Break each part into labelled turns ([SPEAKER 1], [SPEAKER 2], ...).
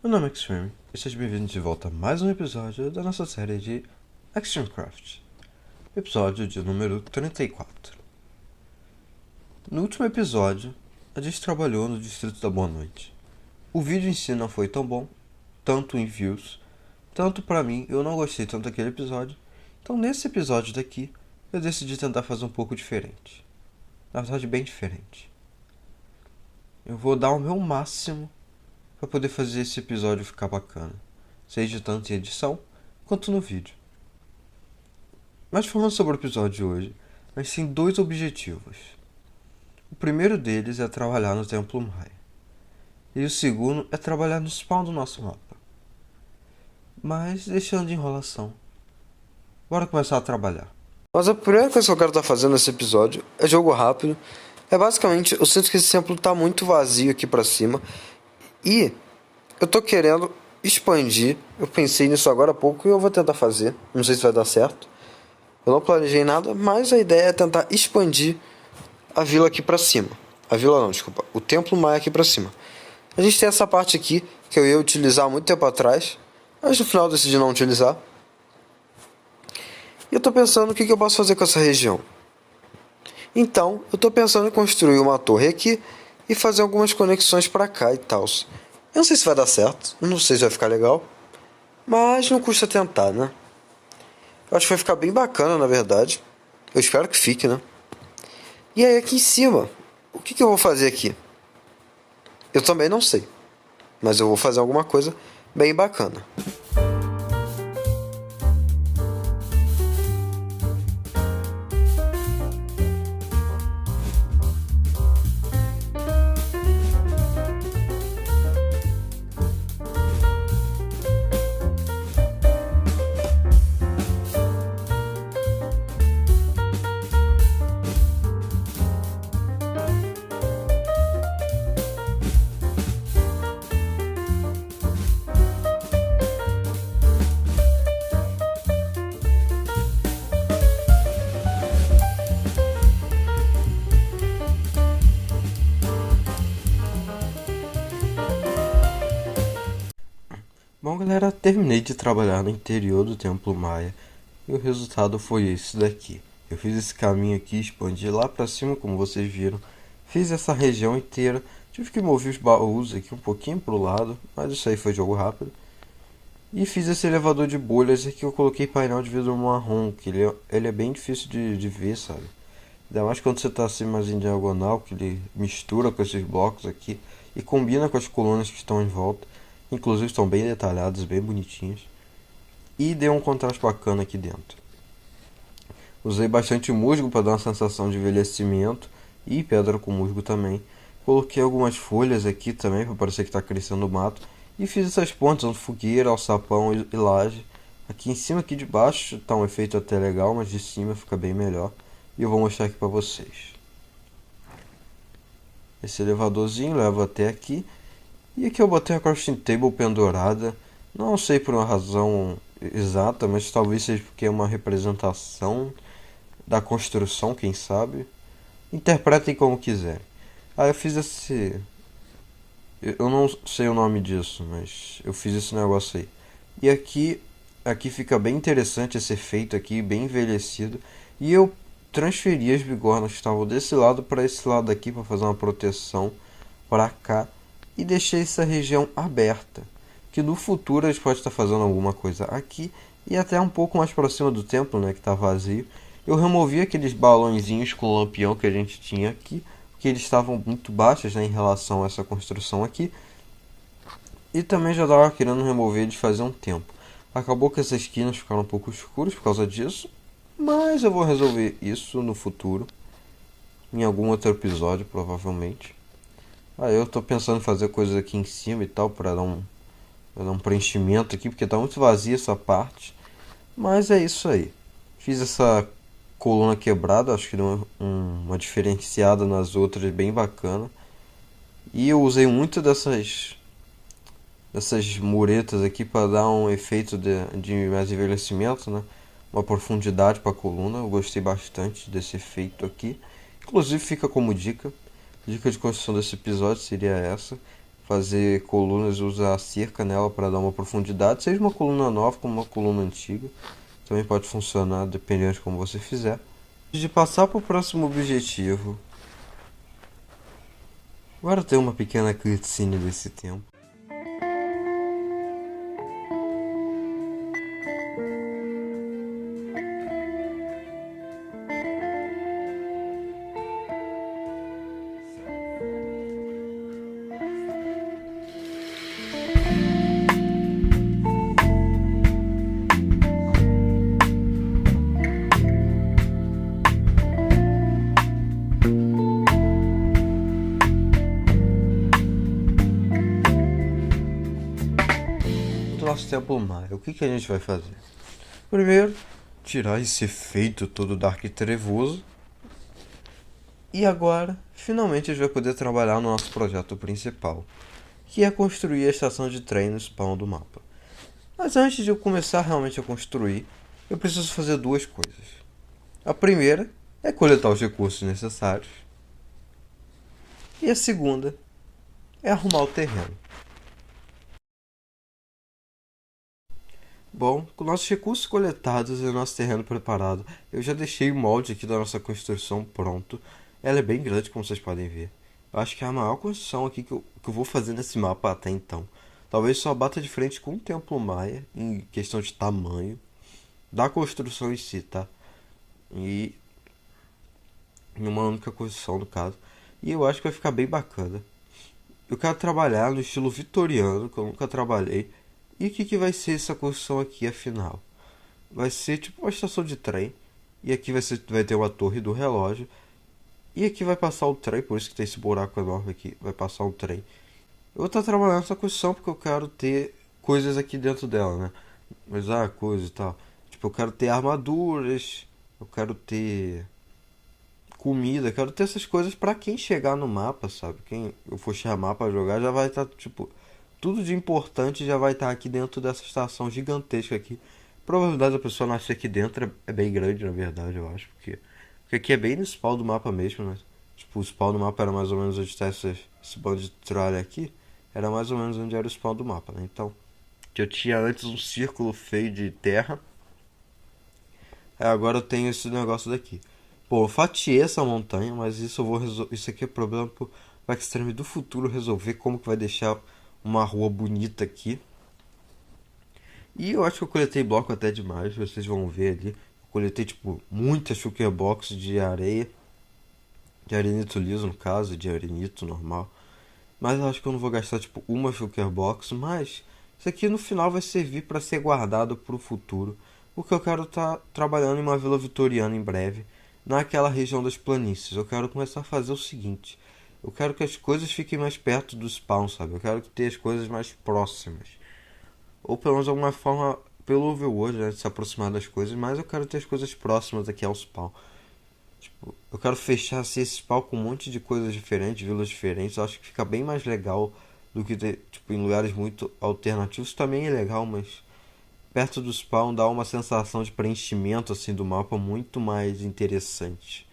[SPEAKER 1] Meu nome é Extreme e seja bem-vindo de volta a mais um episódio da nossa série de Extremecraft. Episódio de número 34. No último episódio, a gente trabalhou no Distrito da Boa Noite. O vídeo em si não foi tão bom, tanto em views, tanto pra mim, eu não gostei tanto daquele episódio. Então nesse episódio daqui, eu decidi tentar fazer um pouco diferente. Na verdade, bem diferente. Eu vou dar o meu máximo para poder fazer esse episódio ficar bacana, seja tanto em edição quanto no vídeo. Mas falando sobre o episódio de hoje, a gente tem dois objetivos. O primeiro deles é trabalhar no Templo Maia, e o segundo é trabalhar no spawn do nosso mapa. Mas deixando de enrolação, bora começar a trabalhar. Mas a primeira coisa que eu quero estar fazendo nesse episódio é jogo rápido. É basicamente, eu sinto que esse templo está muito vazio aqui pra cima. E eu tô querendo expandir. Eu pensei nisso agora há pouco e eu vou tentar fazer. Não sei se vai dar certo. Eu não planejei nada, mas a ideia é tentar expandir a vila aqui pra cima. A vila não, desculpa. O Templo Maia aqui pra cima. A gente tem essa parte aqui que eu ia utilizar há muito tempo atrás, mas no final eu decidi não utilizar. E eu tô pensando o que eu posso fazer com essa região. Então, eu tô pensando em construir uma torre aqui e fazer algumas conexões pra cá e tal. Eu não sei se vai dar certo, não sei se vai ficar legal, mas não custa tentar, né? Eu acho que vai ficar bem bacana, na verdade. Eu espero que fique, né? E aí, aqui em cima, o que eu vou fazer aqui? Eu também não sei, mas eu vou fazer alguma coisa bem bacana. Bom, galera, terminei de trabalhar no interior do Templo Maia e o resultado foi esse daqui. Eu fiz esse caminho aqui, expandi lá pra cima, como vocês viram. Fiz essa região inteira. Tive que mover os baús aqui um pouquinho pro lado, mas isso aí foi jogo rápido. E fiz esse elevador de bolhas aqui, eu coloquei painel de vidro marrom, que ele é bem difícil de ver, sabe? Ainda mais quando você tá assim mais em diagonal, que ele mistura com esses blocos aqui e combina com as colunas que estão em volta. Inclusive estão bem detalhadas, bem bonitinhas. E deu um contraste bacana aqui dentro. Usei bastante musgo para dar uma sensação de envelhecimento. E pedra com musgo também. Coloquei algumas folhas aqui também para parecer que está crescendo o mato. E fiz essas pontes, onde fogueira, alçapão e laje. Aqui em cima, aqui de baixo, está um efeito até legal, mas de cima fica bem melhor. E eu vou mostrar aqui para vocês. Esse elevadorzinho leva até aqui. E aqui eu botei a crafting table pendurada. Não sei por uma razão exata, mas talvez seja porque é uma representação da construção, quem sabe. Interpretem como quiserem. Ah, eu fiz esse... Eu não sei o nome disso, mas eu fiz esse negócio aí. E aqui fica bem interessante esse efeito aqui, bem envelhecido. E eu transferi as bigornas que estavam desse lado para esse lado aqui para fazer uma proteção para cá. E deixei essa região aberta, que no futuro a gente pode estar fazendo alguma coisa aqui e até um pouco mais para cima do templo, né, que está vazio. Eu removi aqueles balõezinhos com lampião que a gente tinha aqui, porque eles estavam muito baixos, né, em relação a essa construção aqui. E também já estava querendo remover eles fazia um tempo. Acabou que essas esquinas ficaram um pouco escuras por causa disso, mas eu vou resolver isso no futuro, em algum outro episódio provavelmente. Eu tô pensando em fazer coisas aqui em cima e tal, para dar um preenchimento aqui, porque tá muito vazia essa parte. Mas é isso aí. Fiz essa coluna quebrada, acho que deu uma diferenciada nas outras, bem bacana. E eu usei muito dessas muretas aqui para dar um efeito de mais envelhecimento, né? Uma profundidade para a coluna. Eu gostei bastante desse efeito aqui. Inclusive fica como dica. Dica de construção desse episódio seria essa. fazer colunas e usar cerca nela para dar uma profundidade, seja uma coluna nova como uma coluna antiga. Também pode funcionar dependendo de como você fizer. De passar para o próximo objetivo, agora tem uma pequena cutscene desse tempo. Do nosso templo maia, o que a gente vai fazer? Primeiro, tirar esse efeito todo dark e trevoso. E agora, finalmente a gente vai poder trabalhar no nosso projeto principal, que é construir a estação de trem no spawn do mapa. Mas antes de eu começar realmente a construir, eu preciso fazer duas coisas. A primeira é coletar os recursos necessários. E a segunda é arrumar o terreno. Bom, com nossos recursos coletados e o nosso terreno preparado, eu já deixei o molde aqui da nossa construção pronto. Ela é bem grande, como vocês podem ver. Eu acho que é a maior construção aqui que eu vou fazer nesse mapa até então. Talvez só bata de frente com o Templo Maia, em questão de tamanho, da construção em si, tá? E em uma única construção, no caso. E eu acho que vai ficar bem bacana. Eu quero trabalhar no estilo vitoriano, que eu nunca trabalhei. E o que vai ser essa construção aqui, afinal? Vai ser tipo uma estação de trem. E aqui vai ter uma torre do relógio. E aqui vai passar o trem, por isso que tem esse buraco enorme aqui. Vai passar um trem. Eu vou estar trabalhando nessa construção porque eu quero ter coisas aqui dentro dela, né? Mas coisas e tal. Tipo, eu quero ter armaduras. Eu quero ter comida. Eu quero ter essas coisas pra quem chegar no mapa, sabe? Quem eu for chamar pra jogar já vai estar, tipo... Tudo de importante já vai estar aqui dentro dessa estação gigantesca aqui. A probabilidade da pessoa nascer aqui dentro é bem grande, na verdade, eu acho. Porque aqui é bem no spawn do mapa mesmo, né? Tipo, o spawn do mapa era mais ou menos onde está esse bando de tralha aqui. Era mais ou menos onde era o spawn do mapa, né? Então, que eu tinha antes um círculo feio de terra. Agora eu tenho esse negócio daqui. Pô, eu fatiei essa montanha, mas isso eu vou resolver. Isso aqui é problema pro Extreme do futuro resolver como que vai deixar uma rua bonita aqui. E eu acho que eu coletei bloco até demais, vocês vão ver ali. Eu coletei tipo muitas shulker box de areia. De arenito liso no caso, de arenito normal. Mas eu acho que eu não vou gastar tipo uma shulker box, mas isso aqui no final vai servir para ser guardado para o futuro. Porque eu quero estar trabalhando em uma vila vitoriana em breve, naquela região das planícies. Eu quero começar a fazer o seguinte: eu quero que as coisas fiquem mais perto do spawn, sabe? Eu quero ter as coisas mais próximas. Ou pelo menos de alguma forma, pelo overworld, né, de se aproximar das coisas, mas eu quero ter as coisas próximas aqui ao spawn. Tipo, eu quero fechar assim, esse spawn com um monte de coisas diferentes, vilas diferentes. Eu acho que fica bem mais legal do que ter, tipo, em lugares muito alternativos. Também é legal, mas perto do spawn dá uma sensação de preenchimento assim do mapa muito mais interessante.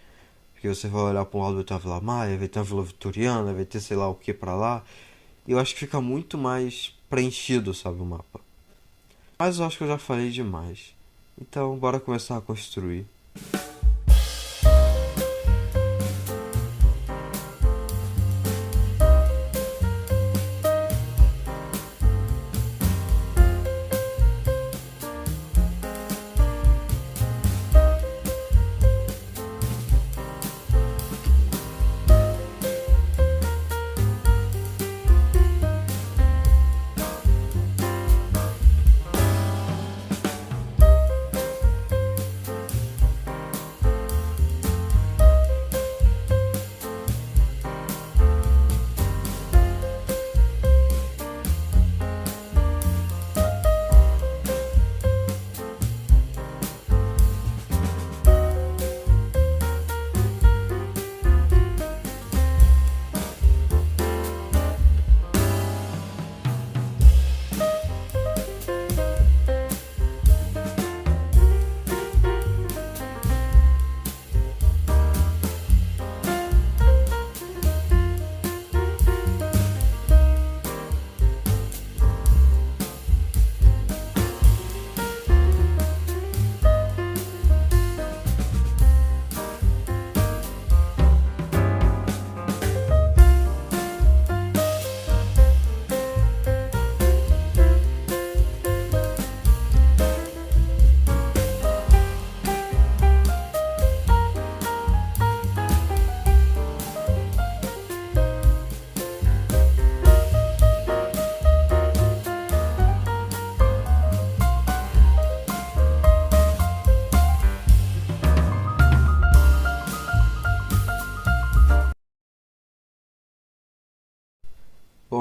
[SPEAKER 1] Porque você vai olhar para um lado, vai ter uma Vila Maia, vai ter uma Vila Vitoriana, vai ter sei lá o que pra lá. E eu acho que fica muito mais preenchido, sabe, o mapa. Mas eu acho que eu já falei demais. Então, bora começar a construir.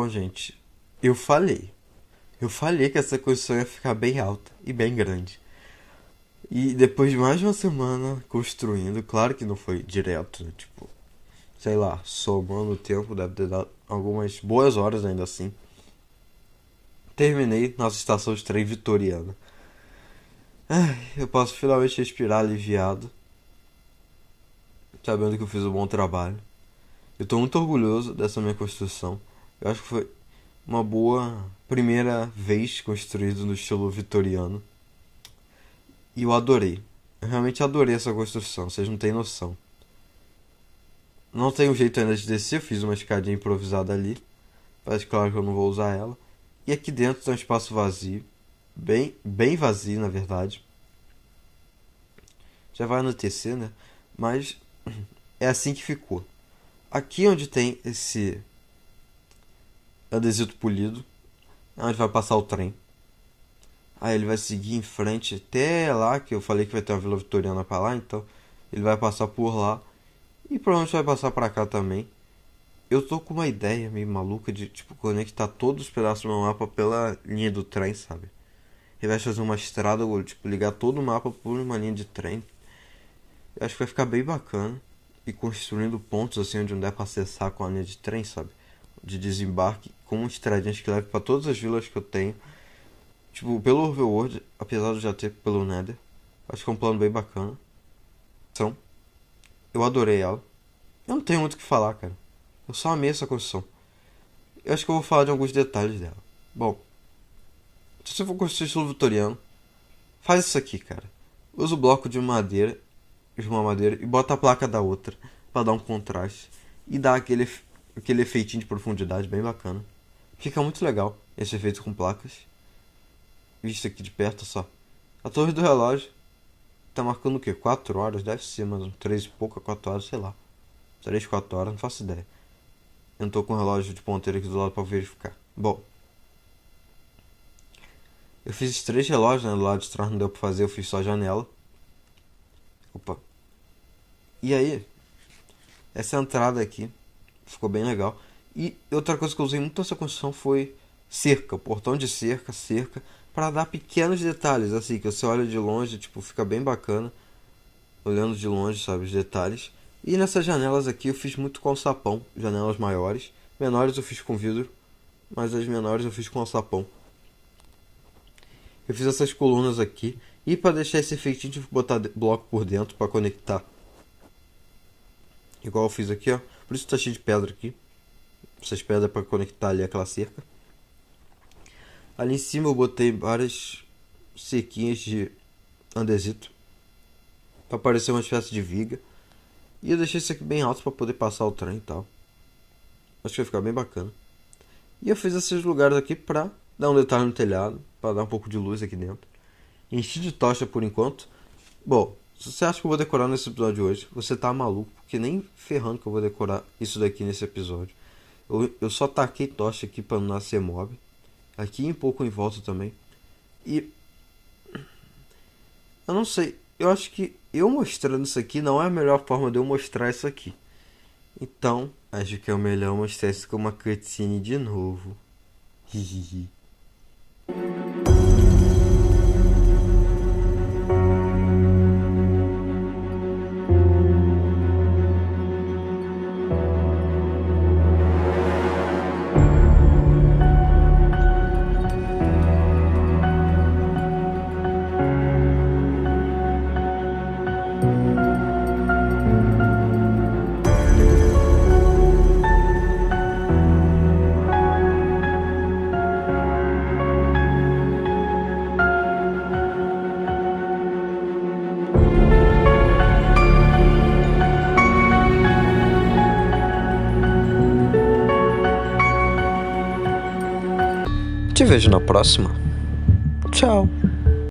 [SPEAKER 1] Bom, gente, eu falei. Eu falei que essa construção ia ficar bem alta e bem grande. E depois de mais de uma semana construindo, claro que não foi direto, né? Tipo, sei lá, somando o tempo, deve ter dado algumas boas horas ainda assim. Terminei nossa estação de trem vitoriana. Ai, eu posso finalmente respirar aliviado, sabendo que eu fiz um bom trabalho. Eu tô muito orgulhoso dessa minha construção. Eu acho que foi uma boa primeira vez construído no estilo vitoriano. E eu adorei. Eu realmente adorei essa construção, vocês não têm noção. Não tenho jeito ainda de descer, eu fiz uma escadinha improvisada ali. Mas claro que eu não vou usar ela. E aqui dentro tem um espaço vazio. Bem vazio, na verdade. Já vai anoitecer, né? Mas é assim que ficou. Aqui onde tem esse adesivo polido, é onde vai passar o trem. Aí ele vai seguir em frente até lá, que eu falei que vai ter uma Vila Vitoriana pra lá, então ele vai passar por lá. E provavelmente vai passar pra cá também. Eu tô com uma ideia meio maluca de, tipo, conectar todos os pedaços do meu mapa pela linha do trem, sabe? Ao invés de fazer uma estrada, ou, tipo, ligar todo o mapa por uma linha de trem. Eu acho que vai ficar bem bacana. E construindo pontos, assim, onde não der pra acessar com a linha de trem, sabe? De desembarque, com estradinhas que leve pra todas as vilas que eu tenho. Tipo, pelo Overworld, apesar de já ter pelo Nether, acho que é um plano bem bacana. Então, eu adorei ela. Eu não tenho muito o que falar, cara. Eu só amei essa construção. Eu acho que eu vou falar de alguns detalhes dela. Bom, se você for construir estilo vitoriano, faz isso aqui, cara. Usa o bloco de uma madeira e bota a placa da outra para dar um contraste e dar aquele efeitinho de profundidade bem bacana. Fica muito legal esse efeito com placas. Visto aqui de perto só. A torre do relógio tá marcando o quê? 4 horas? Deve ser, mas 3 e pouca, 4 horas, sei lá. 3, 4 horas, não faço ideia. Eu não tô com o relógio de ponteiro aqui do lado pra verificar. Bom, eu fiz 3 relógios, né? Do lado de trás não deu pra fazer, eu fiz só a janela. Opa. E aí, essa entrada aqui ficou bem legal. E outra coisa que eu usei muito nessa construção foi cerca, portão de cerca, para dar pequenos detalhes, assim, que você olha de longe, tipo, fica bem bacana. Olhando de longe, sabe, os detalhes. E nessas janelas aqui eu fiz muito com alçapão, janelas maiores. Menores eu fiz com vidro, mas as menores eu fiz com alçapão. Eu fiz essas colunas aqui. E para deixar esse efeitinho tive que botar bloco por dentro para conectar. Igual eu fiz aqui, ó. Por isso tá cheio de pedra aqui. Essas pedras para conectar ali aquela cerca. Ali em cima eu botei várias cerquinhas de andesito para parecer uma espécie de viga. E eu deixei isso aqui bem alto para poder passar o trem e tal. Acho que vai ficar bem bacana. E eu fiz esses lugares aqui pra dar um detalhe no telhado, para dar um pouco de luz aqui dentro. Enchi de tocha por enquanto. Bom, se você acha que eu vou decorar nesse episódio hoje, você tá maluco, porque nem ferrando que eu vou decorar isso daqui nesse episódio. Eu só taquei tocha aqui para não nascer mob. Aqui um pouco em volta também. E eu não sei, eu acho que eu mostrando isso aqui não é a melhor forma de eu mostrar isso aqui. Então, acho que é o melhor mostrar isso com uma cutscene de novo. Hihihi. Te vejo na próxima. Tchau.